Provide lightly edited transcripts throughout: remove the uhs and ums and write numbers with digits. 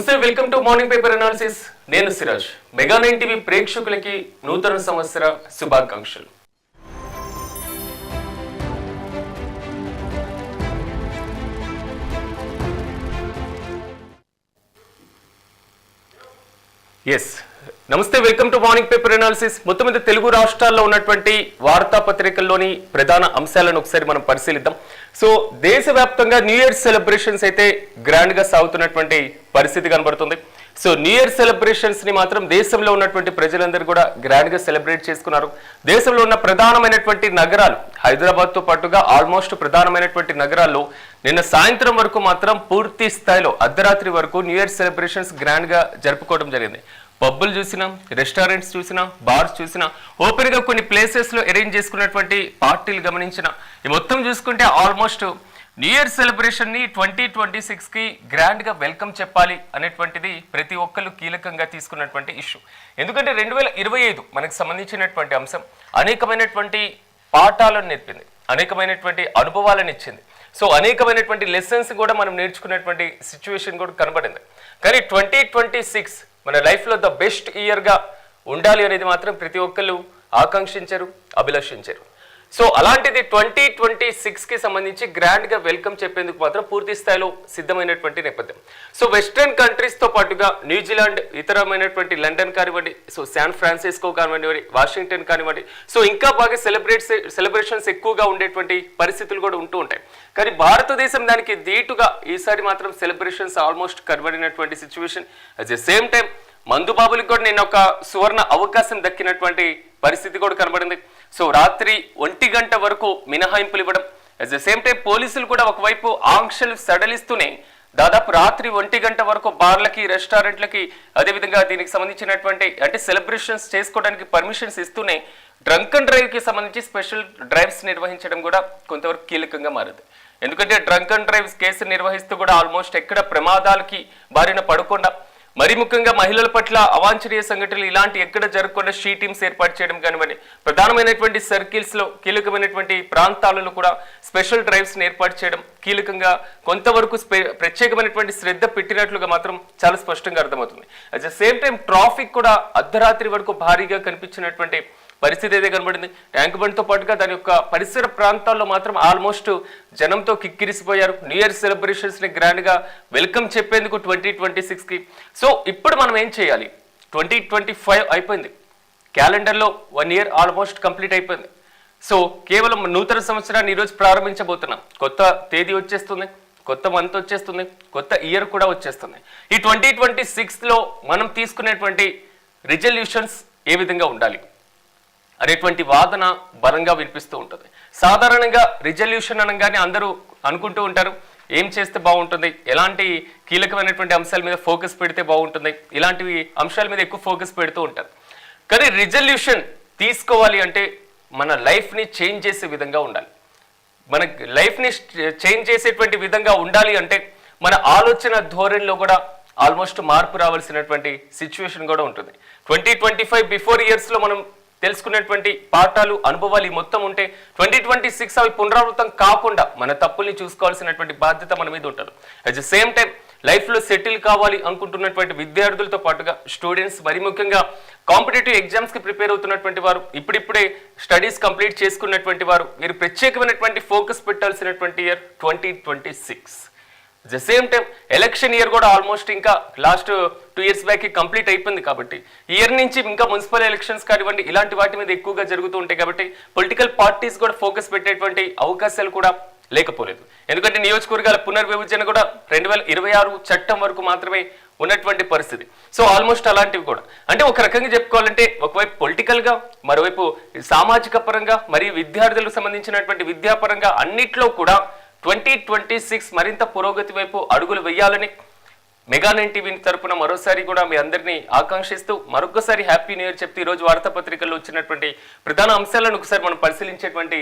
నమస్తే, welcome to morning paper analysis. నేను Siraj. Mega 9 TV ప్రేక్షకులకి నూతన సంవత్సర శుభాకాంక్షలు. నమస్తే, welcome to morning paper analysis. మొత్తం మీద తెలుగు రాష్ట్రాల్లో ఉన్నటువంటి వార్తాపత్రికల్లోని ప్రధాన అంశాలను ఒకసారి మనం పరిశీలిద్దాం. సో దేశవ్యాప్తంగా న్యూ ఇయర్ సెలబ్రేషన్స్ అయితే గ్రాండ్ గా సాగుతున్నటువంటి పరిస్థితి కనబడుతుంది. సో న్యూ ఇయర్ సెలబ్రేషన్స్ ని మాత్రం దేశంలో ఉన్నటువంటి ప్రజలందరూ కూడా గ్రాండ్ గా సెలబ్రేట్ చేసుకున్నారు. దేశంలో ఉన్న ప్రధానమైనటువంటి నగరాలు హైదరాబాద్ తో పాటుగా ఆల్మోస్ట్ ప్రధానమైనటువంటి నగరాల్లో నిన్న సాయంత్రం వరకు మాత్రం పూర్తి స్థాయిలో అర్ధరాత్రి వరకు న్యూ ఇయర్ సెలబ్రేషన్స్ గ్రాండ్ గా జరుపుకోవడం జరిగింది. పబ్బులు చూసినా, రెస్టారెంట్స్ చూసినా, బార్స్ చూసినా, ఓపెన్ గా కొన్ని ప్లేసెస్ లో అరేంజ్ చేసుకున్నటువంటి పార్టీలు గమనించిన ఈ మొత్తం చూసుకుంటే ఆల్మోస్ట్ న్యూ ఇయర్ సెలబ్రేషన్ ని 2026 కి గ్రాండ్ గా వెల్కమ్ చెప్పాలి అనేటువంటిది ప్రతి ఒక్కరు కీలకంగా తీసుకున్నటువంటి ఇష్యూ. ఎందుకంటే 2025 మనకు సంబంధించినటువంటి అంశం అనేకమైనటువంటి పాఠాలను నేర్పింది, అనేకమైనటువంటి అనుభవాలను ఇచ్చింది. సో అనేకమైనటువంటి లెసన్స్ కూడా మనం నేర్చుకున్నటువంటి సిచ్యువేషన్ కూడా కనబడింది. కానీ 2026 మన లైఫ్లో ద బెస్ట్ ఇయర్గా ఉండాలి అనేది మాత్రం ప్రతి ఒక్కరు ఆకాంక్షించారు, అభిలషించారు. సో అలాంటిది 2026కి సంబంధించి గ్రాండ్గా వెల్కమ్ చెప్పేందుకు మాత్రం పూర్తి స్థాయిలో సిద్ధమైనటువంటి నేపథ్యం. సో వెస్ట్రన్ కంట్రీస్తో పాటుగా న్యూజిలాండ్, ఇతరమైనటువంటి లండన్ కానివ్వండి, సో శాన్ ఫ్రాన్సిస్కో కానివ్వండి, వాషింగ్టన్ కానివ్వండి, సో ఇంకా బాగా సెలబ్రేషన్స్ ఎక్కువగా ఉండేటువంటి పరిస్థితులు కూడా ఉంటూ ఉంటాయి. కానీ భారతదేశం దానికి ధీటుగా ఈసారి మాత్రం సెలబ్రేషన్స్ ఆల్మోస్ట్ కనబడినటువంటి situation. At the same time మందుబాబులకు కూడా నేను ఒక సువర్ణ అవకాశం దక్కినటువంటి పరిస్థితి కూడా కనబడింది. సో రాత్రి 1 గంట వరకు మినహాయింపులు ఇవ్వడం, అట్ ద సేమ్ టైం పోలీసులు కూడా ఒకవైపు ఆంక్షలు సడలిస్తూనే దాదాపు రాత్రి 1 గంట వరకు బార్లకి, రెస్టారెంట్లకి, అదేవిధంగా దీనికి సంబంధించినటువంటి అంటే సెలబ్రేషన్స్ చేసుకోవడానికి పర్మిషన్స్ ఇస్తూనే డ్రంక్ అండ్ డ్రైవ్కి సంబంధించి స్పెషల్ డ్రైవ్స్ నిర్వహించడం కూడా కొంతవరకు కీలకంగా మారింది. ఎందుకంటే డ్రంక్ అండ్ డ్రైవ్స్ కేసు నిర్వహిస్తూ కూడా ఆల్మోస్ట్ ఎక్కడ ప్రమాదాలకి బారిన పడకుండా, మరి ముఖ్యంగా మహిళల పట్ల అవాంఛనీయ సంఘటనలు ఇలాంటి ఎక్కడ జరగకుండా షీ టీమ్స్ ఏర్పాటు చేయడం కానివ్వండి, ప్రధానమైనటువంటి సర్కిల్స్లో కీలకమైనటువంటి ప్రాంతాలలో కూడా స్పెషల్ డ్రైవ్స్ ఏర్పాటు చేయడం కీలకంగా కొంతవరకు ప్రత్యేకమైనటువంటి శ్రద్ధ పెట్టినట్లుగా మాత్రం చాలా స్పష్టంగా అర్థమవుతుంది. At the same time traffic కూడా అర్ధరాత్రి వరకు భారీగా కనిపించినటువంటి పరిస్థితి అయితే కనబడింది. ట్యాంక్ బండ్తో పాటుగా దాని యొక్క పరిసర ప్రాంతాల్లో మాత్రం ఆల్మోస్ట్ జనంతో కిక్కిరిసిపోయారు. న్యూ ఇయర్ సెలబ్రేషన్స్ ని గ్రాండ్ గా వెల్కమ్ చెప్పేందుకు 2026కి. సో ఇప్పుడు మనం ఏం చేయాలి? 2025 అయిపోయింది, క్యాలెండర్లో 1 ఇయర్ ఆల్మోస్ట్ కంప్లీట్ అయిపోయింది. సో కేవలం నూతన సంవత్సరాన్ని ఈరోజు ప్రారంభించబోతున్నాం. కొత్త తేదీ వచ్చేస్తుంది, కొత్త మంత్ వచ్చేస్తుంది, కొత్త ఇయర్ కూడా వచ్చేస్తుంది. ఈ 2026లో మనం తీసుకునేటువంటి రిజల్యూషన్స్ ఏ విధంగా ఉండాలి అనేటువంటి వాదన బలంగా వినిపిస్తూ ఉంటుంది. సాధారణంగా రిజల్యూషన్ అనగానే అందరూ అనుకుంటూ ఉంటారు, ఏం చేస్తే బాగుంటుంది, ఎలాంటి కీలకమైనటువంటి అంశాల మీద ఫోకస్ పెడితే బాగుంటుంది, ఇలాంటివి అంశాల మీద ఎక్కువ ఫోకస్ పెడుతూ ఉంటారు. కానీ రిజల్యూషన్ తీసుకోవాలి అంటే మన లైఫ్ని చేంజ్ చేసే విధంగా ఉండాలి. మన లైఫ్ని చేంజ్ చేసేటువంటి విధంగా ఉండాలి అంటే మన ఆలోచన ధోరణిలో కూడా ఆల్మోస్ట్ మార్పు రావాల్సినటువంటి సిచ్యువేషన్ కూడా ఉంటుంది. 2025 బిఫోర్ ఇయర్స్లో మనం తెలుసుకున్నటువంటి పాఠాలు, అనుభవాలు ఈ మొత్తం ఉంటే 2026 అవి పునరావృతం కాకుండా మన తప్పుల్ని చూసుకోవాల్సినటువంటి బాధ్యత మన మీద ఉంటుంది. అట్ ద సేమ్ టైం లైఫ్లో సెటిల్ కావాలి అనుకుంటున్నటువంటి విద్యార్థులతో పాటుగా స్టూడెంట్స్, మరి ముఖ్యంగా కాంపిటేటివ్ ఎగ్జామ్స్కి ప్రిపేర్ అవుతున్నటువంటి వారు, ఇప్పుడిప్పుడే స్టడీస్ కంప్లీట్ చేసుకున్నటువంటి వారు, మీరు ప్రత్యేకమైనటువంటి ఫోకస్ పెట్టాల్సినటువంటి year 2026. The same time election year కూడా ఆల్మోస్ట్ ఇంకా లాస్ట్ 2 ఇయర్స్ బ్యాక్ కంప్లీట్ అయిపోయింది. కాబట్టి ఇయర్ నుంచి ఇంకా మున్సిపల్ ఎలక్షన్స్ కానివ్వండి, ఇలాంటి వాటి మీద ఎక్కువగా జరుగుతూ ఉంటాయి. కాబట్టి పొలిటికల్ పార్టీస్ కూడా ఫోకస్ పెట్టేటువంటి అవకాశాలు కూడా లేకపోలేదు. ఎందుకంటే నియోజకవర్గాల పునర్విభజన కూడా 2026 చట్టం వరకు మాత్రమే ఉన్నటువంటి పరిస్థితి. సో ఆల్మోస్ట్ అలాంటివి కూడా అంటే ఒక రకంగా చెప్పుకోవాలంటే ఒకవైపు పొలిటికల్గా, మరోవైపు సామాజిక పరంగా, మరియు విద్యార్థులకు సంబంధించినటువంటి విద్యాపరంగా అన్నిట్లో కూడా 2026 మరింత పురోగతి వైపు అడుగులు వేయాలని మెగా 9 టీవీ తరపున మరోసారి కూడా మీ అందరినీ ఆకాంక్షిస్తూ మరొకసారి హ్యాపీ న్యూ ఇయర్ చెప్తూ ఈరోజు వార్తాపత్రికల్లో వచ్చినటువంటి ప్రధాన అంశాలను ఒకసారి మనం పరిశీలించేటువంటి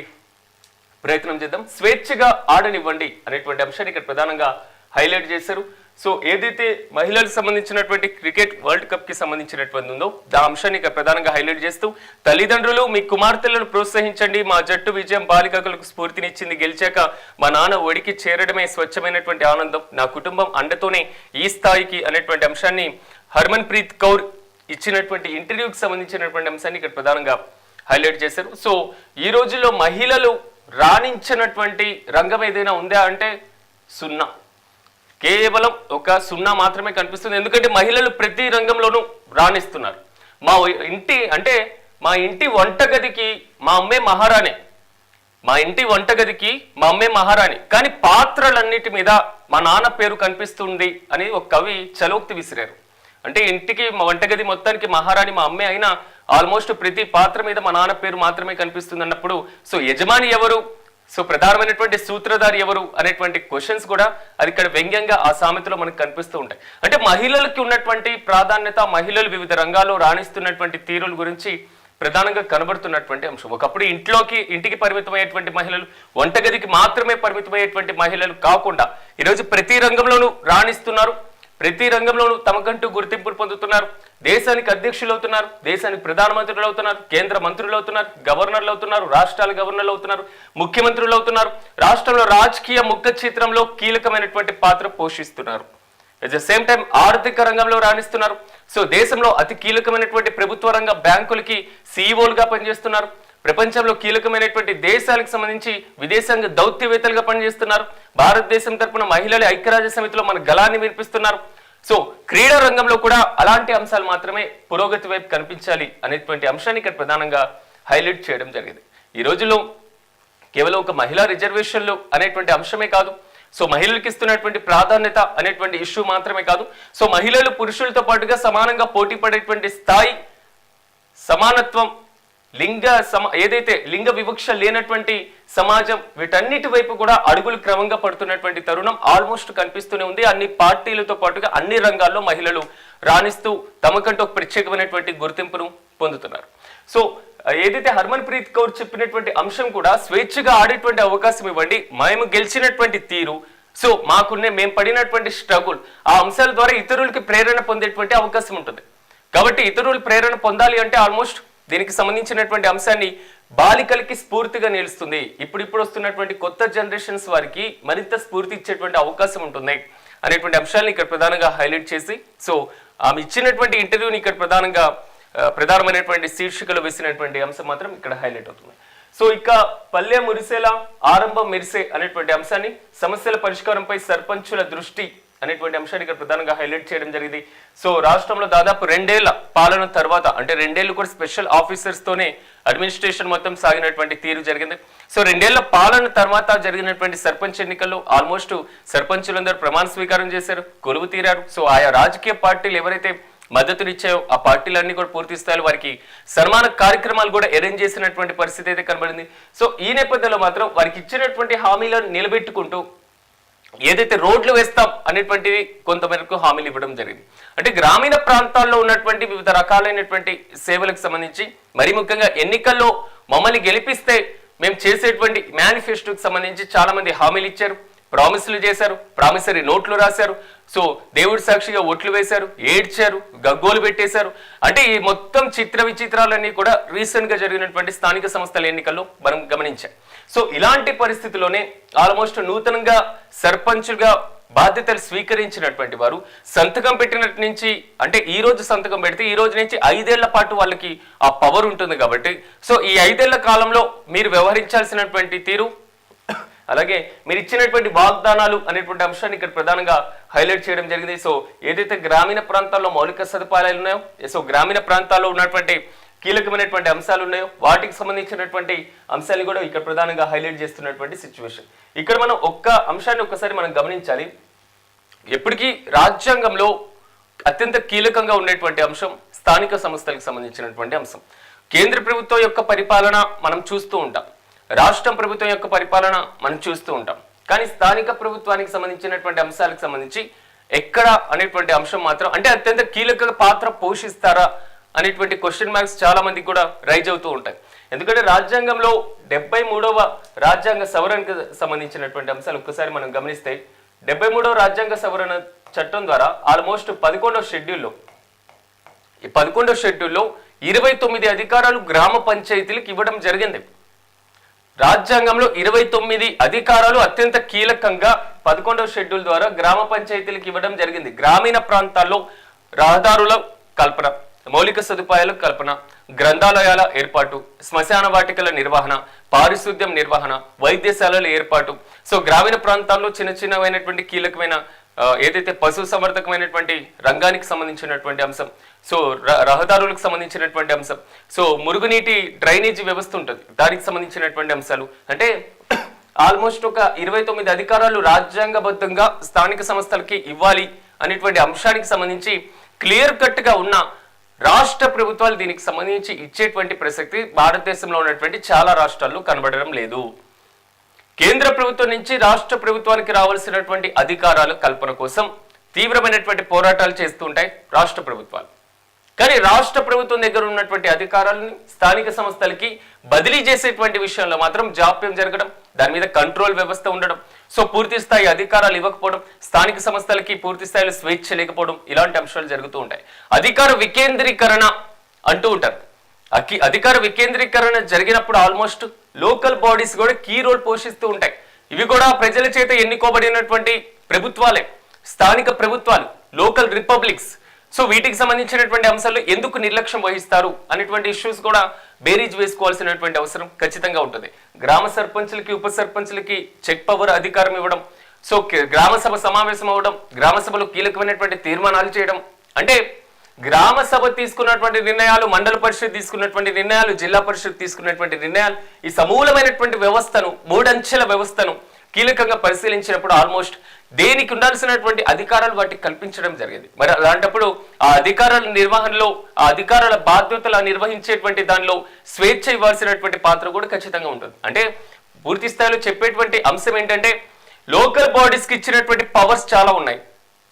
ప్రయత్నం చేద్దాం. స్వేచ్ఛగా ఆడనివ్వండి అనేటువంటి అంశాన్ని ఇక్కడ ప్రధానంగా హైలైట్ చేశారు. సో ఏదైతే మహిళలకు సంబంధించినటువంటి క్రికెట్ వరల్డ్ కప్ కి సంబంధించినటువంటి ఉందో ఆ అంశాన్ని ఇక ప్రధానంగా హైలైట్ చేస్తూ, తల్లిదండ్రులు మీ కుమార్తెలను ప్రోత్సహించండి, మా జట్టు విజయం బాలికలకు స్ఫూర్తినిచ్చింది, గెలిచాక మా నాన్న ఒడికి చేరడమే స్వచ్ఛమైనటువంటి ఆనందం, నా కుటుంబం అండతోనే ఈ స్థాయికి అనేటువంటి అంశాన్ని హర్మన్ ప్రీత్ కౌర్ ఇచ్చినటువంటి ఇంటర్వ్యూకి సంబంధించినటువంటి అంశాన్ని ఇక్కడ ప్రధానంగా హైలైట్ చేశారు. సో ఈ రోజుల్లో మహిళలు రాణించినటువంటి రంగం ఏదైనా ఉందా అంటే సున్నా, కేవలం ఒక సున్నా మాత్రమే కనిపిస్తుంది. ఎందుకంటే మహిళలు ప్రతి రంగంలోనూ రాణిస్తున్నారు. మా ఇంటి వంటగదికి మా అమ్మే మహారాణి, మా ఇంటి వంటగదికి మా అమ్మే మహారాణి, కానీ పాత్రలన్నిటి మీద మా నాన్న పేరు కనిపిస్తుంది అని ఒక కవి చలోక్తి విసిరారు. అంటే ఇంటికి మా వంటగది మొత్తానికి మహారాణి మా అమ్మే అయినా ఆల్మోస్ట్ ప్రతి పాత్ర మీద మా నాన్న పేరు మాత్రమే కనిపిస్తుంది అన్నప్పుడు సో యజమాని ఎవరు, సో ప్రధానమైనటువంటి సూత్రధారి ఎవరు అనేటువంటి క్వశ్చన్స్ కూడా అది ఇక్కడ వ్యంగ్యంగా ఆ సామెతలో మనకు కనిపిస్తూ ఉంటాయి. అంటే మహిళలకి ఉన్నటువంటి ప్రాధాన్యత, మహిళలు వివిధ రంగాల్లో రాణిస్తున్నటువంటి తీరుల గురించి ప్రధానంగా కనబడుతున్నటువంటి అంశం. ఒకప్పుడు ఇంటికి పరిమితమయ్యేటువంటి మహిళలు, వంటగదికి మాత్రమే పరిమితమయ్యేటువంటి మహిళలు కాకుండా ఈరోజు ప్రతి రంగంలోనూ రాణిస్తున్నారు, ప్రతి రంగంలోనూ తమకంటూ గుర్తింపులు పొందుతున్నారు, దేశానికి అధ్యక్షులు అవుతున్నారు, దేశానికి ప్రధానమంత్రులు అవుతున్నారు, కేంద్ర మంత్రులు అవుతున్నారు, గవర్నర్లు అవుతున్నారు, రాష్ట్రాల గవర్నర్లు అవుతున్నారు, ముఖ్యమంత్రులు అవుతున్నారు, రాష్ట్రంలో రాజకీయ ముఖ చిత్రంలో కీలకమైనటువంటి పాత్ర పోషిస్తున్నారు. అట్ ద సేమ్ టైం ఆర్థిక రంగంలో రాణిస్తున్నారు. సో దేశంలో అతి కీలకమైనటువంటి ప్రభుత్వ రంగ బ్యాంకులకి సీఈఓలుగా పనిచేస్తున్నారు, ప్రపంచంలో కీలకమైనటువంటి దేశాలకు సంబంధించి విదేశాంగ దౌత్యవేత్తలుగా పనిచేస్తున్నారు, భారతదేశం తరపున మహిళల ఐక్యరాజ్య సమితిలో మన గళాన్ని వినిపిస్తున్నారు. సో క్రీడా రంగంలో కూడా అలాంటి అంశాలు మాత్రమే పురోగతి వైపు కనిపించాలి అనేటువంటి అంశాన్ని ఇక్కడ ప్రధానంగా హైలైట్ చేయడం జరిగింది. ఈ రోజుల్లో కేవలం ఒక మహిళా రిజర్వేషన్లు అనేటువంటి అంశమే కాదు, సో మహిళలకు ఇస్తున్నటువంటి ప్రాధాన్యత అనేటువంటి ఇష్యూ మాత్రమే కాదు, సో మహిళలు పురుషులతో పాటుగా సమానంగా పోటీ పడేటువంటి స్థాయి, సమానత్వం, ఏదైతే లింగ వివక్ష లేనటువంటి సమాజం, వీటన్నిటి వైపు కూడా అడుగులు క్రమంగా పడుతున్నటువంటి తరుణం ఆల్మోస్ట్ కనిపిస్తూనే ఉంది. అన్ని పార్టీలతో పాటుగా అన్ని రంగాల్లో మహిళలు రాణిస్తూ తమకంటూ ఒక ప్రత్యేకమైనటువంటి గుర్తింపును పొందుతున్నారు. సో ఏదైతే హర్మన్ ప్రీత్ కౌర్ చెప్పినటువంటి అంశం కూడా స్వేచ్ఛగా ఆడేటువంటి అవకాశం ఇవ్వండి, మేము గెలిచినటువంటి తీరు, సో మేము పడినటువంటి స్ట్రగుల్, ఆ అంశాల ద్వారా ఇతరులకి ప్రేరణ పొందేటువంటి అవకాశం ఉంటుంది. కాబట్టి ఇతరులు ప్రేరణ పొందాలి అంటే ఆల్మోస్ట్ దీనికి సంబంధించినటువంటి అంశాన్ని బాలికలకి స్ఫూర్తిగా నిలుస్తుంది. ఇప్పుడు వస్తున్నటువంటి కొత్త జనరేషన్స్ వారికి మరింత స్ఫూర్తి ఇచ్చేటువంటి అవకాశం ఉంటుంది అనేటువంటి అంశాలను ఇక్కడ ప్రధానంగా హైలైట్ చేసి, సో ఆమె ఇచ్చినటువంటి ఇంటర్వ్యూని ఇక్కడ ప్రధానమైనటువంటి శీర్షికలు వేసినటువంటి అంశం మాత్రం ఇక్కడ హైలైట్ అవుతుంది. సో ఇక పల్లె మురిసేలా ఆరంభం మెరిసే అనేటువంటి అంశాన్ని, సమస్యల పరిష్కారంపై సర్పంచుల దృష్టి అనేటువంటి అంశాన్ని ఇక్కడ ప్రధానంగా హైలైట్ చేయడం జరిగింది. సో రాష్ట్రంలో దాదాపు 2 ఏళ్ల పాలన తర్వాత, అంటే 2 ఏళ్లు కూడా స్పెషల్ ఆఫీసర్స్ తోనే అడ్మినిస్ట్రేషన్ మొత్తం సాగినటువంటి తీరు జరిగింది. సో 2 ఏళ్ల పాలన తర్వాత జరిగినటువంటి సర్పంచ్ ఎన్నికల్లో ఆల్మోస్ట్ సర్పంచులందరూ ప్రమాణ స్వీకారం చేశారు, కొలువు తీరారు. సో ఆయా రాజకీయ పార్టీలు ఎవరైతే మద్దతునిచ్చాయో ఆ పార్టీలన్నీ కూడా పూర్తి స్థాయిలో వారికి సన్మాన కార్యక్రమాలు కూడా అరేంజ్ చేసినటువంటి పరిస్థితి అయితే కనబడింది. సో ఈ నేపథ్యంలో మాత్రం వారికి ఇచ్చినటువంటి హామీలను నిలబెట్టుకుంటూ ఏదైతే రోడ్లు వేస్తాం అనేటువంటివి కొంతమేరకు హామీలు ఇవ్వడం జరిగింది. అంటే గ్రామీణ ప్రాంతాల్లో ఉన్నటువంటి వివిధ రకాలైనటువంటి సేవలకు సంబంధించి, మరి ముఖ్యంగా ఎన్నికల్లో మమ్మల్ని గెలిపిస్తే మేము చేసేటువంటి మేనిఫెస్టోకి సంబంధించి చాలా మంది హామీలు ఇచ్చారు, ప్రామిసులు చేశారు, ప్రామిసరీ నోట్లు రాశారు, సో దేవుడి సాక్షిగా ఓట్లు వేశారు, ఏడ్చారు, గగ్గోలు పెట్టేశారు. అంటే ఈ మొత్తం చిత్ర విచిత్రాలన్నీ కూడా రీసెంట్ గా జరిగినటువంటి స్థానిక సంస్థల ఎన్నికల్లో మనం గమనించాం. సో ఇలాంటి పరిస్థితిలోనే ఆల్మోస్ట్ నూతనంగా సర్పంచుగా బాధ్యతలు స్వీకరించినటువంటి వారు సంతకం పెట్టినట్టు నుంచి, అంటే ఈ రోజు సంతకం పెడితే ఈ రోజు నుంచి 5 ఏళ్ల పాటు వాళ్ళకి ఆ పవర్ ఉంటుంది. కాబట్టి సో ఈ 5 ఏళ్ల కాలంలో మీరు వ్యవహరించాల్సినటువంటి తీరు, అలాగే మీరు ఇచ్చినటువంటి వాగ్దానాలు అనేటువంటి అంశాన్ని ఇక్కడ ప్రధానంగా హైలైట్ చేయడం జరిగింది. సో ఏదైతే గ్రామీణ ప్రాంతాల్లో మౌలిక సదుపాయాలు ఉన్నాయో, సో గ్రామీణ ప్రాంతాల్లో ఉన్నటువంటి కీలకమైనటువంటి అంశాలు ఉన్నాయో వాటికి సంబంధించినటువంటి అంశాలు కూడా ఇక్కడ ప్రధానంగా హైలైట్ చేస్తున్నటువంటి సిచ్యువేషన్. ఇక్కడ మనం ఒక్క అంశాన్ని ఒక్కసారి మనం గమనించాలి. ఎప్పటికీ రాజ్యాంగంలో అత్యంత కీలకంగా ఉండేటువంటి అంశం స్థానిక సంస్థలకు సంబంధించినటువంటి అంశం. కేంద్ర ప్రభుత్వం యొక్క పరిపాలన మనం చూస్తూ ఉంటాం, రాష్ట్ర ప్రభుత్వం యొక్క పరిపాలన మనం చూస్తూ ఉంటాం, కానీ స్థానిక ప్రభుత్వానికి సంబంధించినటువంటి అంశాలకు సంబంధించి ఎక్కడ అనేటువంటి అంశం మాత్రం, అంటే అత్యంత కీలక పాత్ర పోషిస్తారా అనేటువంటి క్వశ్చన్ మార్క్స్ చాలా మందికి కూడా రైజ్ అవుతూ ఉంటాయి. ఎందుకంటే రాజ్యాంగంలో 73వ రాజ్యాంగ సవరణకు సంబంధించినటువంటి అంశాలు ఒక్కసారి మనం గమనిస్తే 73వ రాజ్యాంగ సవరణ చట్టం ద్వారా ఆల్మోస్ట్ 11వ షెడ్యూల్లో ఈ 11వ షెడ్యూల్లో 29 అధికారాలు గ్రామ పంచాయతీలకు ఇవ్వడం జరిగింది. రాజ్యాంగంలో 29 అధికారాలు అత్యంత కీలకంగా 11వ షెడ్యూల్ ద్వారా గ్రామ పంచాయతీలకు ఇవ్వడం జరిగింది. గ్రామీణ ప్రాంతాల్లో రహదారుల కల్పన, మౌలిక సదుపాయాల కల్పన, గ్రంథాలయాల ఏర్పాటు, శ్మశాన వాటికల నిర్వహణ, పారిశుద్ధ్యం నిర్వహణ, వైద్యశాలల ఏర్పాటు. సో గ్రామీణ ప్రాంతాల్లో చిన్నమైనటువంటి కీలకమైన ఏదైతే పశు సంవర్ధకమైనటువంటి రంగానికి సంబంధించినటువంటి అంశం, సో రహదారులకు సంబంధించినటువంటి అంశం, సో మురుగునీటి డ్రైనేజీ వ్యవస్థ ఉంటుంది, దానికి సంబంధించినటువంటి అంశాలు, అంటే ఆల్మోస్ట్ ఒక 29 అధికారాలు రాజ్యాంగబద్ధంగా స్థానిక సంస్థలకి ఇవ్వాలి అనేటువంటి అంశానికి సంబంధించి క్లియర్ కట్ గా ఉన్న రాష్ట్ర ప్రభుత్వాలు దీనికి సంబంధించి ఇచ్చేటువంటి ప్రసక్తి భారతదేశంలో ఉన్నటువంటి చాలా రాష్ట్రాల్లో కనబడడం లేదు. కేంద్ర ప్రభుత్వం నుంచి రాష్ట్ర ప్రభుత్వానికి రావాల్సినటువంటి అధికారాల కల్పన కోసం తీవ్రమైనటువంటి పోరాటాలు చేస్తూ ఉంటాయి రాష్ట్ర ప్రభుత్వాలు. కానీ రాష్ట్ర ప్రభుత్వం దగ్గర ఉన్నటువంటి అధికారాలను స్థానిక సంస్థలకి బదిలీ చేసేటువంటి విషయంలో మాత్రం జాప్యం జరగడం, దాని మీద కంట్రోల్ వ్యవస్థ ఉండడం, సో పూర్తి స్థాయి అధికారాలు ఇవ్వకపోవడం, స్థానిక సంస్థలకి పూర్తి స్థాయిలో స్వేచ్ఛ లేకపోవడం, ఇలాంటి అంశాలు జరుగుతూ ఉంటాయి. అధికార వికేంద్రీకరణ అంటూ ఉంటారు. అధికార వికేంద్రీకరణ జరిగినప్పుడు ఆల్మోస్ట్ లోకల్ బాడీస్ కూడా కీ రోల్ పోషిస్తూ ఉంటాయి. ఇవి కూడా ప్రజల చేత ఎన్నుకోబడినటువంటి ప్రభుత్వాలే, స్థానిక ప్రభుత్వాలు, లోకల్ రిపబ్లిక్స్. సో వీటికి సంబంధించినటువంటి అంశాల్లో ఎందుకు నిర్లక్ష్యం వహిస్తారు అనేటువంటి ఇష్యూస్ కూడా బేరీజ్ వేసుకోవాల్సినటువంటి అవసరం ఖచ్చితంగా ఉంటుంది. గ్రామ సర్పంచులకి, ఉప సర్పంచులకి చెక్ పవర్ అధికారం ఇవ్వడం, సో గ్రామ సభ సమావేశం అవ్వడం, గ్రామ సభలో కీలకమైనటువంటి తీర్మానాలు చేయడం, అంటే గ్రామ సభ తీసుకున్నటువంటి నిర్ణయాలు, మండల పరిషత్ తీసుకున్నటువంటి నిర్ణయాలు, జిల్లా పరిషత్ తీసుకున్నటువంటి నిర్ణయాలు, ఈ సమూలమైనటువంటి వ్యవస్థను, మూడంచెల వ్యవస్థను కీలకంగా పరిశీలించినప్పుడు ఆల్మోస్ట్ దేనికి ఉండాల్సినటువంటి అధికారాలు వాటికి కల్పించడం జరిగింది. మరి అలాంటప్పుడు ఆ అధికారాల నిర్వహణలో, ఆ అధికారాల బాధ్యతలు నిర్వహించేటువంటి దానిలో స్వేచ్ఛ ఇవ్వాల్సినటువంటి పాత్ర కూడా ఖచ్చితంగా ఉంటుంది. అంటే పూర్తి స్థాయిలో చెప్పేటువంటి అంశం ఏంటంటే లోకల్ బాడీస్ కి ఇచ్చినటువంటి పవర్స్ చాలా ఉన్నాయి.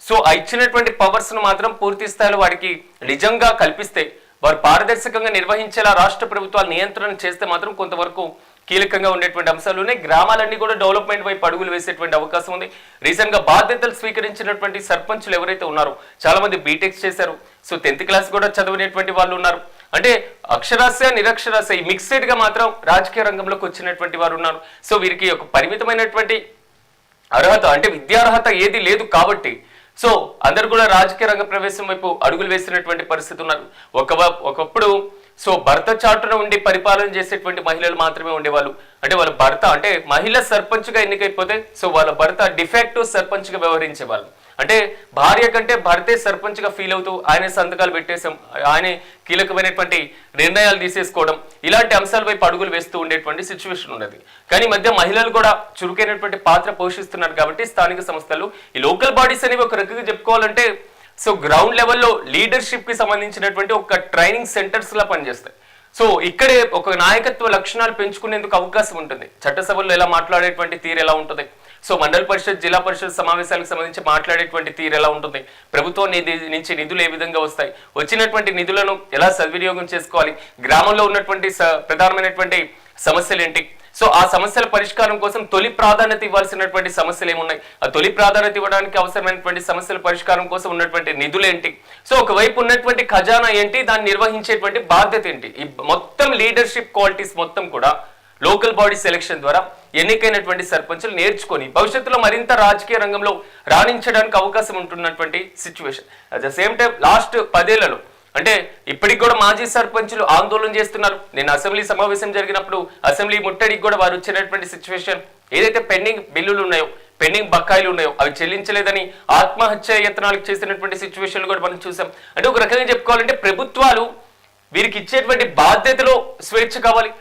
సో ఆ ఇచ్చినటువంటి పవర్స్ ను మాత్రం పూర్తి స్థాయిలో వాడికి నిజంగా కల్పిస్తే, వారు పారదర్శకంగా నిర్వహించేలా రాష్ట్ర ప్రభుత్వాలు నియంత్రణ చేస్తే మాత్రం కొంతవరకు కీలకంగా ఉండేటువంటి అంశాలు ఉన్నాయి. గ్రామాలన్నీ కూడా డెవలప్మెంట్ వైపు అడుగులు వేసేటువంటి అవకాశం ఉంది. రీసెంట్ గా బాధ్యతలు స్వీకరించినటువంటి సర్పంచులు ఎవరైతే ఉన్నారో చాలా మంది బీటెక్స్ చేశారు. సో 10th క్లాస్ కూడా చదివినటువంటి వాళ్ళు ఉన్నారు. అంటే అక్షరాస్య నిరక్షరాస్య ఈ మిక్స్డ్ గా మాత్రం రాజకీయ రంగంలోకి వచ్చినటువంటి వారు ఉన్నారు. సో వీరికి ఒక పరిమితమైనటువంటి అర్హత, అంటే విద్యార్హత ఏది లేదు కాబట్టి సో అందరు కూడా రాజకీయ రంగ ప్రవేశం వైపు అడుగులు వేసినటువంటి పరిస్థితి ఉన్నారు. ఒకప్పుడు సో భర్త చాటున ఉండి పరిపాలన చేసేటువంటి మహిళలు మాత్రమే ఉండేవాళ్ళు. అంటే వాళ్ళ భర్త, అంటే మహిళ సర్పంచ్గా ఎన్నికైపోతే సో వాళ్ళ భర్త డిఫాక్టివ్ సర్పంచ్గా వ్యవహరించేవాళ్ళు. అంటే భార్య కంటే భర్తే సర్పంచ్గా ఫీల్ అవుతూ ఆయన సంతకాలు పెట్టేసాం, ఆయన కీలకమైనటువంటి నిర్ణయాలు తీసేసుకోవడం, ఇలాంటి అంశాల వైపు అడుగులు వేస్తూ ఉండేటువంటి సిచ్యువేషన్ ఉన్నది. కానీ మధ్య మహిళలు కూడా చురుకైనటువంటి పాత్ర పోషిస్తున్నారు కాబట్టి స్థానిక సంస్థలు, ఈ లోకల్ బాడీస్ అనేవి ఒక రకంగా చెప్పుకోవాలంటే సో గ్రౌండ్ లెవెల్లో లీడర్షిప్ కి సంబంధించినటువంటి ఒక ట్రైనింగ్ సెంటర్స్ లా పనిచేస్తాయి. సో ఇక్కడే ఒక నాయకత్వ లక్షణాలు పెంచుకునేందుకు అవకాశం ఉంటుంది. చట్టసభల్లో ఎలా మాట్లాడేటువంటి తీరు ఎలా ఉంటుంది, సో మండల పరిషత్, జిల్లా పరిషత్ సమావేశాలకు సంబంధించి మాట్లాడేటువంటి తీరు ఎలా ఉంటుంది, ప్రభుత్వం నుంచి నిధులు ఏ విధంగా వస్తాయి, వచ్చినటువంటి నిధులను ఎలా సద్వినియోగం చేసుకోవాలి, గ్రామంలో ఉన్నటువంటి ప్రధానమైనటువంటి సమస్యలు ఏంటి, సో ఆ సమస్యల పరిష్కారం కోసం తొలి ప్రాధాన్యత ఇవ్వాల్సినటువంటి సమస్యలు ఏమున్నాయి, ఆ తొలి ప్రాధాన్యత ఇవ్వడానికి అవసరమైనటువంటి సమస్యల పరిష్కారం కోసం ఉన్నటువంటి నిధులు ఏంటి, సో ఒకవైపు ఉన్నటువంటి ఖజానా ఏంటి, దాన్ని నిర్వహించేటువంటి బాధ్యత ఏంటి, ఈ మొత్తం లీడర్షిప్ క్వాలిటీస్ మొత్తం కూడా లోకల్ బాడీ సెలక్షన్ ద్వారా ఎన్నికైనటువంటి సర్పంచులు నేర్చుకొని భవిష్యత్తులో మరింత రాజకీయ రంగంలో రాణించడానికి అవకాశం ఉంటున్నటువంటి situation. At the same time last 10 ఏళ్లలో అంటే ఇప్పటికి కూడా మాజీ సర్పంచులు ఆందోళన చేస్తున్నారు. నేను అసెంబ్లీ సమావేశం జరిగినప్పుడు అసెంబ్లీ ముట్టడికి కూడా వారు వచ్చినటువంటి సిచ్యువేషన్, ఏదైతే పెండింగ్ బిల్లులు ఉన్నాయో, పెండింగ్ బకాయిలు ఉన్నాయో అవి చెల్లించలేదని ఆత్మహత్య యత్నాలకు చేసినటువంటి సిచ్యువేషన్లు కూడా మనం చూసాం. అంటే ఒక రకంగా చెప్పుకోవాలంటే ప్రభుత్వాలు వీరికి ఇచ్చేటువంటి బాధ్యతలో స్వేచ్ఛ కావాలి,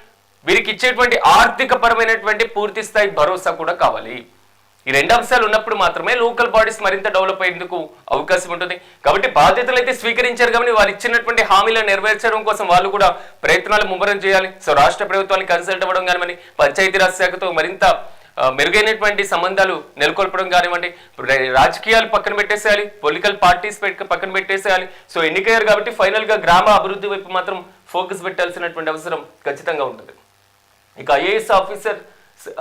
వీరికి ఇచ్చేటువంటి ఆర్థిక పరమైనటువంటి పూర్తి స్థాయి భరోసా కూడా కావాలి. ఈ 2 అంశాలు ఉన్నప్పుడు మాత్రమే లోకల్ బాడీస్ మరింత డెవలప్ అయ్యేందుకు అవకాశం ఉంటుంది. కాబట్టి బాధ్యతలు అయితే స్వీకరించారు, కాబట్టి వారు ఇచ్చినటువంటి హామీలను నెరవేర్చడం కోసం వాళ్ళు కూడా ప్రయత్నాలు ముమ్మరం చేయాలి. సో రాష్ట్ర ప్రభుత్వానికి కన్సల్ట్ అవ్వడం కానివ్వండి, పంచాయతీరాజ్ శాఖతో మరింత మెరుగైనటువంటి సంబంధాలు నెలకొల్పడం కానివ్వండి, రాజకీయాలు పక్కన పెట్టేసేయాలి, పొలిటికల్ పార్టీస్ పక్కన పెట్టేసేయాలి. సో ఎన్నికయ్యారు కాబట్టి ఫైనల్ గా గ్రామ అభివృద్ధి వైపు మాత్రం ఫోకస్ పెట్టాల్సినటువంటి అవసరం ఖచ్చితంగా ఉంటుంది. ఇక ఐఏఎస్ ఆఫీసర్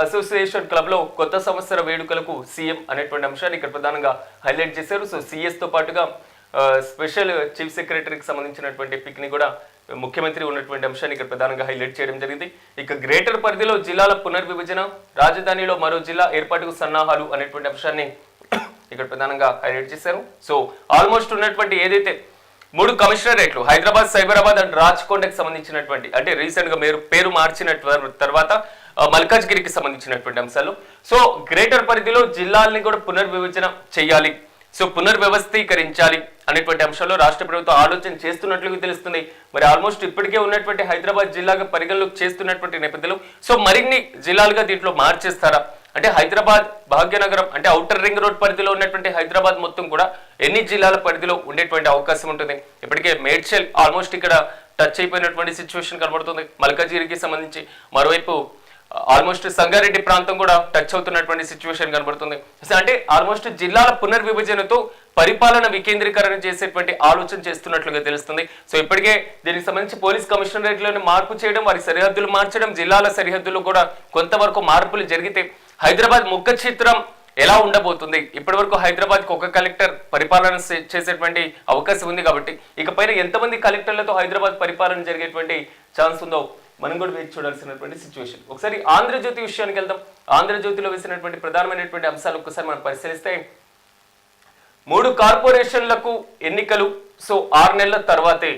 అసోసియేషన్ క్లబ్ లో కొత్త సంవత్సర వేడుకలకు సీఎం అనేటువంటి అంశాన్ని ఇక్కడ ప్రధానంగా హైలైట్ చేశారు. సో సిఎస్ తో పాటుగా స్పెషల్ చీఫ్ సెక్రటరీకి సంబంధించినటువంటి పిక్ ని కూడా ముఖ్యమంత్రి ఉన్నటువంటి అంశాన్ని ఇక్కడ ప్రధానంగా హైలైట్ చేయడం జరిగింది. ఇక గ్రేటర్ పరిధిలో జిల్లాల పునర్విభజన, రాజధానిలో మరో జిల్లా ఏర్పాటుకు సన్నాహాలు అనేటువంటి అంశాన్ని ఇక్కడ ప్రధానంగా హైలైట్ చేశారు. సో ఆల్మోస్ట్ ఉన్నటువంటి ఏదైతే 3 కమిషనరేట్లు హైదరాబాద్, సైబరాబాద్ అండ్ రాజ్కోండకి సంబంధించినటువంటి అంటే రీసెంట్ గా పేరు మార్చిన తర్వాత మల్కాజ్గిరికి సంబంధించినటువంటి అంశాలు. సో గ్రేటర్ పరిధిలో జిల్లాల్ని కూడా పునర్విభజన చేయాలి, సో పునర్వ్యవస్థీకరించాలి అనేటువంటి అంశాల్లో రాష్ట్ర ప్రభుత్వం ఆలోచన చేస్తున్నట్లుగా తెలుస్తుంది. మరి ఆల్మోస్ట్ ఇప్పటికే ఉన్నటువంటి హైదరాబాద్ జిల్లాగా పరిగణలోకి చేస్తున్నటువంటి నేపథ్యంలో సో మరిన్ని జిల్లాలుగా దీంట్లో మార్చేస్తారా అంటే హైదరాబాద్ భాగ్యనగరం అంటే ఔటర్ రింగ్ రోడ్ పరిధిలో ఉన్నటువంటి హైదరాబాద్ మొత్తం కూడా ఎన్ని జిల్లాల పరిధిలో ఉండేటువంటి అవకాశం ఉంటుంది? ఇప్పటికే మేడ్చల్ ఆల్మోస్ట్ ఇక్కడ టచ్ అయిపోయినటువంటి సిచ్యువేషన్ కనబడుతుంది. మల్కాజిగిరికి సంబంధించి మరోవైపు ఆల్మోస్ట్ సంగారెడ్డి ప్రాంతం కూడా టచ్ అవుతున్నటువంటి సిచ్యువేషన్ కనబడుతుంది. అంటే ఆల్మోస్ట్ జిల్లాల పునర్విభజనతో పరిపాలన వికేంద్రీకరణ చేసేటువంటి ఆలోచన చేస్తున్నట్లుగా తెలుస్తుంది. సో ఇప్పటికే దీనికి సంబంధించి పోలీస్ కమిషనరేట్లను మార్పు చేయడం, వారి సరిహద్దులు మార్చడం, జిల్లాల సరిహద్దులు కూడా కొంతవరకు మార్పులు జరిగితే హైదరాబాద్ ముఖ చిత్రం ఎలా ఉండబోతుంది? ఇప్పటి వరకు హైదరాబాద్ కి ఒక కలెక్టర్ పరిపాలన చేసేటువంటి అవకాశం ఉంది కాబట్టి ఇకపైన ఎంతమంది కలెక్టర్లతో హైదరాబాద్ పరిపాలన జరిగేటువంటి ఛాన్స్ ఉందో మనం కూడా వేచి చూడాల్సినటువంటి సిచ్యువేషన్. ఒకసారి ఆంధ్రజ్యోతి విషయానికి వెళ్దాం. ఆంధ్రజ్యోతిలో వేసినటువంటి ప్రధానమైనటువంటి అంశాలు ఒక్కసారి మనం పరిశీలిస్తే 3 కార్పొరేషన్లకు ఎన్నికలు సో 6 నెలల తర్వాతే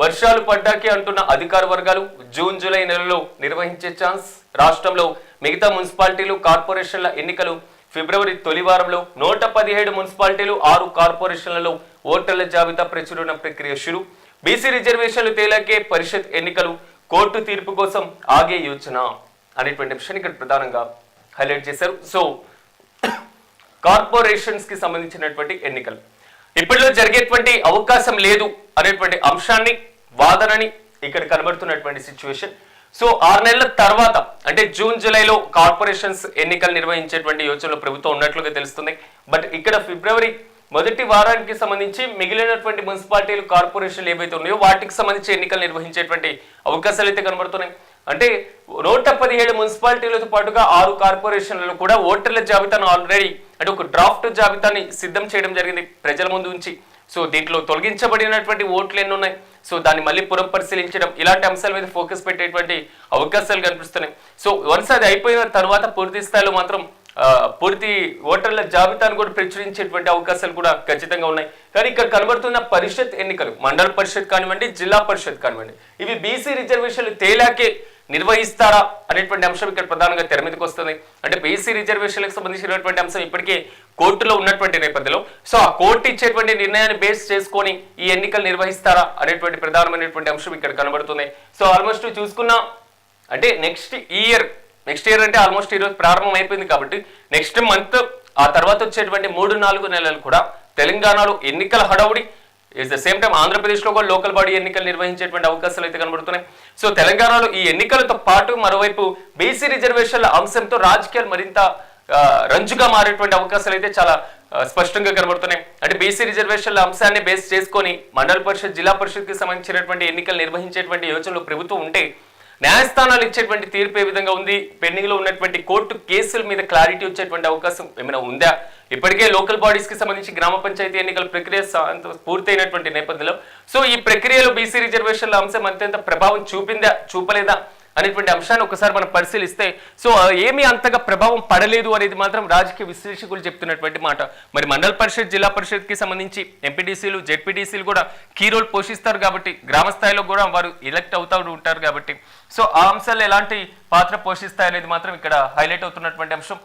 వర్షాలు పడ్డాకే అంటున్న అధికార వర్గాలు. జూన్ జూలై నెలలో నిర్వహించే ఛాన్స్. రాష్ట్రంలో మిగతా మున్సిపాలిటీలు కార్పొరేషన్ల ఎన్నికలు ఫిబ్రవరి తొలి వారంలో. 117 మున్సిపాలిటీలు 6 కార్పొరేషన్లలో ఓటర్ల జాబితా ప్రచురణ ప్రక్రియ షురు. బీసీ రిజర్వేషన్లు తేలాకే పరిషత్ ఎన్నికలు. కోర్టు తీర్పు కోసం ఆగే యోచన అనేటువంటి విషయాన్ని ఇక్కడ ప్రధానంగా హైలైట్ చేశారు. సో కార్పొరేషన్స్ కి సంబంధించినటువంటి ఎన్నికలు ఇప్పటిలో జరిగేటువంటి అవకాశం లేదు అనేటువంటి అంశాన్ని వాదనని ఇక్కడ కనబడుతున్నటువంటి సిచ్యువేషన్. సో 6 నెలల తర్వాత అంటే జూన్ జూలైలో కార్పొరేషన్స్ ఎన్నికలు నిర్వహించేటువంటి యోచనలో ప్రభుత్వం ఉన్నట్లుగా తెలుస్తుంది. బట్ ఇక్కడ ఫిబ్రవరి మొదటి వారానికి సంబంధించి మిగిలినటువంటి మున్సిపాలిటీలు కార్పొరేషన్లు ఏవైతే ఉన్నాయో వాటికి సంబంధించి ఎన్నికలు నిర్వహించేటువంటి అవకాశాలు అయితే కనబడుతున్నాయి. అంటే 117 మున్సిపాలిటీలతో పాటుగా 6 కార్పొరేషన్లలో కూడా ఓటర్ల జాబితాను ఆల్రెడీ అంటే ఒక డ్రాఫ్ట్ జాబితాని సిద్ధం చేయడం జరిగింది ప్రజల ముందు ఉంచి. సో దీంట్లో తొలగించబడినటువంటి ఓట్లు ఎన్ని ఉన్నాయి, సో దాన్ని మళ్ళీ పునఃపరిశీలించడం, ఇలాంటి అంశాల మీద ఫోకస్ పెట్టేటువంటి అవకాశాలు కనిపిస్తున్నాయి. సో వన్స్ అది అయిపోయిన తర్వాత పూర్తి స్థాయిలో మాత్రం పూర్తి ఓటర్ల జాబితాను కూడా ప్రచురించేటువంటి అవకాశాలు కూడా ఖచ్చితంగా ఉన్నాయి. కానీ ఇక్కడ కనబడుతున్న పరిషత్ ఎన్నికలు మండల పరిషత్ కానివ్వండి, జిల్లా పరిషత్ కానివ్వండి, ఇవి బీసీ రిజర్వేషన్లు తేలాకే నిర్వహిస్తారా అనేటువంటి అంశం ఇక్కడ ప్రధానంగా తెర మీదకి వస్తుంది. అంటే బీసీ రిజర్వేషన్లకు సంబంధించినటువంటి అంశం ఇప్పటికే కోర్టులో ఉన్నటువంటి నేపథ్యంలో సో ఆ కోర్టు ఇచ్చేటువంటి నిర్ణయాన్ని బేస్ చేసుకొని ఈ ఎన్నికలు నిర్వహిస్తారా అనేటువంటి ప్రధానమైనటువంటి అంశం ఇక్కడ కనబడుతుంది. సో ఆల్మోస్ట్ చూసుకున్నా అంటే నెక్స్ట్ ఇయర్ అంటే ఆల్మోస్ట్ ఈరోజు ప్రారంభం అయిపోయింది కాబట్టి నెక్స్ట్ మంత్ ఆ తర్వాత వచ్చేటువంటి 3-4 నెలలు కూడా తెలంగాణలో ఎన్నికల హడావుడి. ఇట్ ద సేమ్ టైం ఆంధ్రప్రదేశ్లో కూడా లోకల్ బాడీ ఎన్నికలు నిర్వహించేటువంటి అవకాశాలు అయితే కనబడుతున్నాయి. సో తెలంగాణలో ఈ ఎన్నికలతో పాటు మరోవైపు బీసీ రిజర్వేషన్ల అంశంతో రాజకీయాలు మరింత రంజుగా మారేటువంటి అవకాశాలు అయితే చాలా స్పష్టంగా కనబడుతున్నాయి. అంటే బీసీ రిజర్వేషన్ల అంశాన్ని బేస్ చేసుకొని మండల పరిషత్, జిల్లా పరిషత్కి సంబంధించినటువంటి ఎన్నికలు నిర్వహించేటువంటి యోచనలో ప్రభుత్వం ఉంటే న్యాయస్థానాలు ఇచ్చేటువంటి తీర్పు ఏ విధంగా ఉంది, పెండింగ్ లో ఉన్నటువంటి కోర్టు కేసుల మీద క్లారిటీ వచ్చేటువంటి అవకాశం ఏమైనా ఉందా? ఇప్పటికే లోకల్ బాడీస్ కి సంబంధించి గ్రామ పంచాయతీ ఎన్నికల ప్రక్రియ పూర్తయినటువంటి నేపథ్యంలో సో ఈ ప్రక్రియలో బీసీ రిజర్వేషన్ల అంశం అంతేంత ప్రభావం చూపిందా చూపలేదా అనేటువంటి అంశాన్ని ఒకసారి మనం పరిశీలిస్తే సో ఏమీ అంతగా ప్రభావం పడలేదు అనేది మాత్రం రాజకీయ విశ్లేషకులు చెప్తున్నటువంటి మాట. మరి మండల పరిషత్, జిల్లా పరిషత్ కి సంబంధించి ఎంపీడీసీలు, జెడ్పీడీసీలు కూడా కీ రోల్ పోషిస్తారు కాబట్టి గ్రామ స్థాయిలో కూడా వారు ఎలక్ట్ అవుతూ ఉంటారు కాబట్టి సో ఆ అంశాలు ఎలాంటి పాత్ర పోషిస్తాయి అనేది మాత్రం ఇక్కడ హైలైట్ అవుతున్నటువంటి అంశం.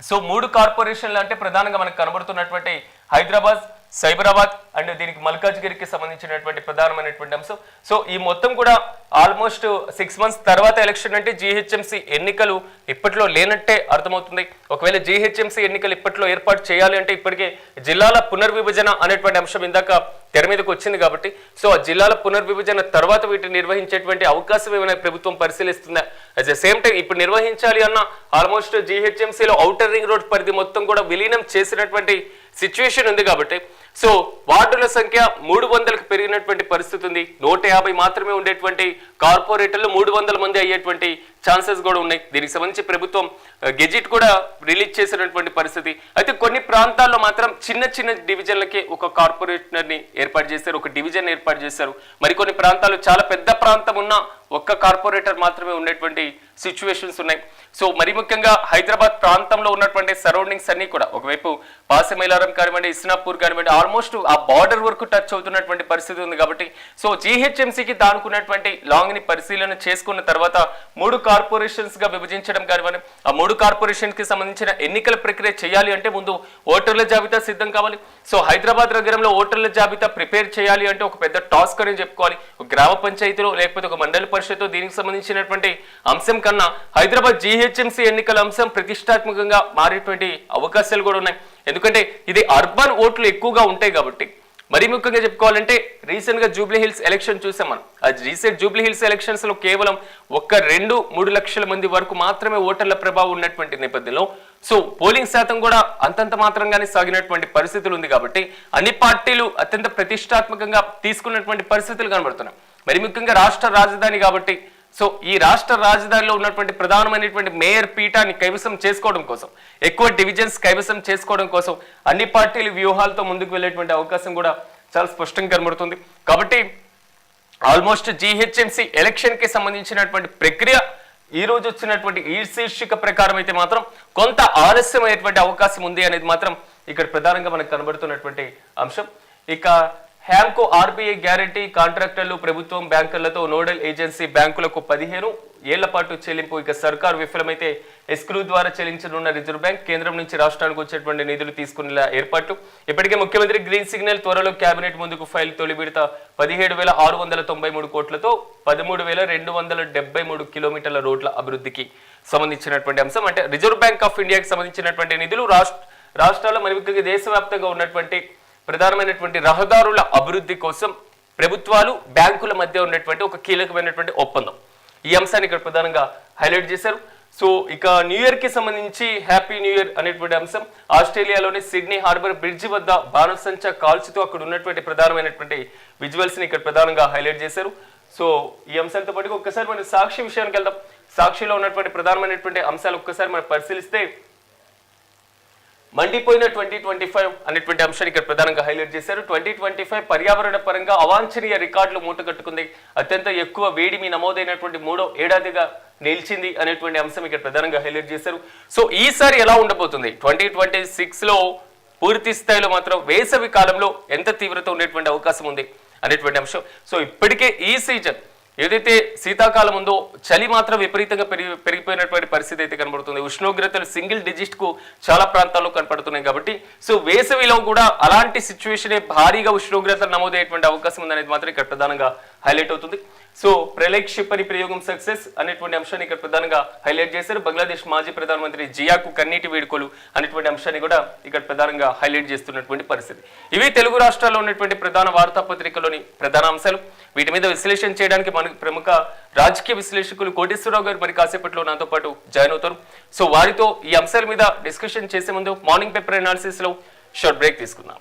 సో 3 కార్పొరేషన్లు అంటే ప్రధానంగా మనకు కనబడుతున్నటువంటి హైదరాబాద్, సైబరాబాద్ అండ్ దీనికి మల్కాజ్గిరికి సంబంధించినటువంటి ప్రధానమైనటువంటి అంశం. సో ఈ మొత్తం కూడా ఆల్మోస్ట్ 6 months తర్వాత ఎలక్షన్ అంటే జీహెచ్ఎంసీ ఎన్నికలు ఇప్పట్లో లేనట్టే అర్థమవుతుంది. ఒకవేళ జీహెచ్ఎంసీ ఎన్నికలు ఇప్పట్లో ఏర్పాటు చేయాలి అంటే ఇప్పటికే జిల్లాల పునర్విభజన అనేటువంటి అంశం ఇందాక తెర మీదకి వచ్చింది కాబట్టి సో ఆ జిల్లాల పునర్విభజన తర్వాత వీటిని నిర్వహించేటువంటి అవకాశం ఏమైనా ప్రభుత్వం పరిశీలిస్తుందా? అట్ ద సేమ్ టైం ఇప్పుడు నిర్వహించాలి అన్న ఆల్మోస్ట్ జీహెచ్ఎంసీలో ఔటర్ రింగ్ రోడ్ పరిధి మొత్తం కూడా విలీనం చేసినటువంటి సిచ్యువేషన్ ఉంది కాబట్టి సో వార్డుల సంఖ్య 300కు పెరిగినటువంటి పరిస్థితి ఉంది. 150 మాత్రమే ఉండేటువంటి కార్పొరేటర్లు 300 మంది అయ్యేటువంటి ఛాన్సెస్ కూడా ఉన్నాయి. దీనికి సంబంధించి ప్రభుత్వం గెజిట్ కూడా రిలీజ్ చేసినటువంటి పరిస్థితి. అయితే కొన్ని ప్రాంతాల్లో మాత్రం చిన్న చిన్న డివిజన్లకి ఒక కార్పొరేటర్ని ఏర్పాటు చేశారు, ఒక డివిజన్ ఏర్పాటు చేశారు. మరికొన్ని ప్రాంతాలు చాలా పెద్ద ప్రాంతం ఉన్న ఒక్క కార్పొరేటర్ మాత్రమే ఉన్నటువంటి సిచ్యువేషన్స్ ఉన్నాయి. సో మరి ముఖ్యంగా హైదరాబాద్ ప్రాంతంలో ఉన్నటువంటి సరౌండింగ్స్ అన్ని కూడా ఒకవైపు పాసమైలారం కానివ్వండి, ఇస్నాపూర్ కానివ్వండి, ఆల్మోస్ట్ ఆ బార్డర్ వరకు టచ్ అవుతున్నటువంటి పరిస్థితి ఉంది. కాబట్టి సో జీహెచ్ఎంసీకి దానుకున్నటువంటి లాంగ్ ని పరిశీలన చేసుకున్న తర్వాత 3 కార్పొరేషన్స్ గా విభజించడం కానివ్వండి, ఆ 3 కార్పొరేషన్ కి సంబంధించిన ఎన్నికల ప్రక్రియ చేయాలి అంటే ముందు ఓటర్ల జాబితా సిద్ధం కావాలి. సో హైదరాబాద్ నగరంలో ఓటర్ల జాబితా ప్రిపేర్ చేయాలి అంటే ఒక పెద్ద టాస్క్ అని చెప్పుకోవాలి. ఒక గ్రామ పంచాయతీలో లేకపోతే ఒక మండల పరిషత్తు దీనికి సంబంధించినటువంటి అంశం కన్నా హైదరాబాద్ జీహెచ్ఎంసీ ఎన్నికల అంశం ప్రతిష్టాత్మకంగా మారేటువంటి అవకాశాలు కూడా ఉన్నాయి. ఎందుకంటే ఇది అర్బన్ ఓట్లు ఎక్కువగా ఉంటాయి కాబట్టి. మరి ముఖ్యంగా చెప్పుకోవాలంటే రీసెంట్ గా జూబ్లీ హిల్స్ ఎలక్షన్ చూసాం మనం. ఆ రీసెంట్ జూబ్లీ హిల్స్ ఎలక్షన్స్ లో కేవలం 2-3 లక్షల మంది వరకు మాత్రమే ఓటర్ల ప్రభావం ఉన్నటువంటి నేపథ్యంలో సో పోలింగ్ శాతం కూడా అంతంత మాత్రంగానే సాగినటువంటి పరిస్థితులు ఉంది. కాబట్టి అన్ని పార్టీలు అత్యంత ప్రతిష్టాత్మకంగా తీసుకున్నటువంటి పరిస్థితులు కనబడుతున్నాయి. మరి ముఖ్యంగా రాష్ట్ర రాజధాని కాబట్టి సో ఈ రాష్ట్ర రాజధానిలో ఉన్నటువంటి ప్రధానమైనటువంటి మేయర్ పీఠాన్ని కైవసం చేసుకోవడం కోసం, ఎక్కువ డివిజన్స్ కైవసం చేసుకోవడం కోసం అన్ని పార్టీలు వ్యూహాలతో ముందుకు వెళ్ళేటువంటి అవకాశం కూడా చాలా స్పష్టంగా కనబడుతుంది. కాబట్టి ఆల్మోస్ట్ జీహెచ్ఎంసీ ఎలక్షన్ కి సంబంధించినటువంటి ప్రక్రియ ఈ రోజు వచ్చినటువంటి ఈ శీర్షిక ప్రకారం అయితే మాత్రం కొంత ఆలస్యమైనటువంటి అవకాశం ఉంది అనేది మాత్రం ఇక్కడ ప్రధానంగా మనకు కనబడుతున్నటువంటి అంశం. ఇక హ్యాంకో ఆర్బీఐ గ్యారంటీ కాంట్రాక్టర్లు ప్రభుత్వం బ్యాంకర్లతో నోడల్ ఏజెన్సీ బ్యాంకులకు 15 ఏళ్ల పాటు చెల్లింపు. ఇక సర్కారు విఫలమైతే ఎస్క్రూ ద్వారా చెల్లించనున్న రిజర్వ్ బ్యాంక్ కేంద్రం నుంచి రాష్ట్రానికి వచ్చేటువంటి నిధులు తీసుకునేలా ఏర్పాట్లు. ఇప్పటికే ముఖ్యమంత్రి గ్రీన్ సిగ్నల్, త్వరలో కేబినెట్ ముందుకు ఫైల్. తొలి విడత 17,693 కోట్లతో 13,273 కిలోమీటర్ల రోడ్ల అభివృద్ధికి సంబంధించినటువంటి అంశం. అంటే రిజర్వ్ బ్యాంక్ ఆఫ్ ఇండియాకి సంబంధించినటువంటి నిధులు రాష్ట్రాల్లో మరి ముఖ్యంగా దేశవ్యాప్తంగా ఉన్నటువంటి ప్రధానమైనటువంటి రహదారుల అభివృద్ధి కోసం ప్రభుత్వాలు బ్యాంకుల మధ్య ఉన్నటువంటి ఒక కీలకమైనటువంటి ఒప్పందం. ఈ అంశాన్ని ఇక్కడ ప్రధానంగా హైలైట్ చేశారు. సో ఇక న్యూ ఇయర్ కి సంబంధించి హ్యాపీ న్యూ ఇయర్ అనేటువంటి అంశం. ఆస్ట్రేలియాలోని సిడ్నీ హార్బర్ బ్రిడ్జి వద్ద బాణసంచా కాల్చుతూ అక్కడ ఉన్నటువంటి ప్రధానమైనటువంటి విజువల్స్ ని ఇక్కడ ప్రధానంగా హైలైట్ చేశారు. సో ఈ అంశాలతో పాటు ఒక్కసారి మనం సాక్షి విషయానికి వెళ్దాం. సాక్షిలో ఉన్నటువంటి ప్రధానమైనటువంటి అంశాలు ఒక్కసారి మనం పరిశీలిస్తే మండిపోయిన 2025 అనేటువంటి అంశాన్ని ఇక్కడ ప్రధానంగా హైలైట్ చేశారు. 2025 పర్యావరణ పరంగా అవాంఛనీయ రికార్డులు మూటగట్టుకుంది. అత్యంత ఎక్కువ వేడిమి నమోదైనటువంటి 3వ ఏడాదిగా నిలిచింది అనేటువంటి అంశం ఇక్కడ ప్రధానంగా హైలైట్ చేశారు. సో ఈసారి ఎలా ఉండబోతుంది 2026 లో పూర్తి స్థాయిలో మాత్రం వేసవి కాలంలో ఎంత తీవ్రత ఉండేటువంటి అవకాశం ఉంది అనేటువంటి అంశం. సో ఇప్పటికే ఈ సీజన్ ఏదైతే శీతాకాలం ఉందో చలి మాత్రం విపరీతంగా పెరిగిపోయినటువంటి పరిస్థితి అయితే కనబడుతుంది. ఉష్ణోగ్రతలు సింగిల్ డిజిట్ కు చాలా ప్రాంతాల్లో కనపడుతున్నాయి. కాబట్టి సో వేసవిలో కూడా అలాంటి సిచ్యువేషన్ భారీగా ఉష్ణోగ్రతలు నమోదయ్యేటువంటి అవకాశం ఉందనేది మాత్రం ఇక్కడ ప్రధానంగా హైలైట్ అవుతుంది. సో ప్రలయ్ క్షిపణి ప్రయోగం సక్సెస్ అనేటువంటి అంశాన్ని ఇక్కడ ప్రధానంగా హైలైట్ చేశారు. బంగ్లాదేశ్ మాజీ ప్రధానమంత్రి జియాకు కన్నీటి వేడుకలు అనేటువంటి అంశాన్ని కూడా ఇక్కడ ప్రధానంగా హైలైట్ చేస్తున్నటువంటి పరిస్థితి. ఇవి తెలుగు రాష్ట్రాల్లో ఉన్నటువంటి ప్రధాన వార్తాపత్రికలోని ప్రధాన అంశాలు. వీటి మీద విశ్లేషణ చేయడానికి మనకు ప్రముఖ రాజకీయ విశ్లేషకులు కోటేశ్వరరావు గారు మరి కాసేపట్లో నాతో పాటు జాయిన్ అవుతారు. సో వారితో ఈ అంశాల మీద డిస్కషన్ చేసే ముందు మార్నింగ్ పేపర్ అనాలిసిస్ లో షార్ట్ బ్రేక్ తీసుకుందాం.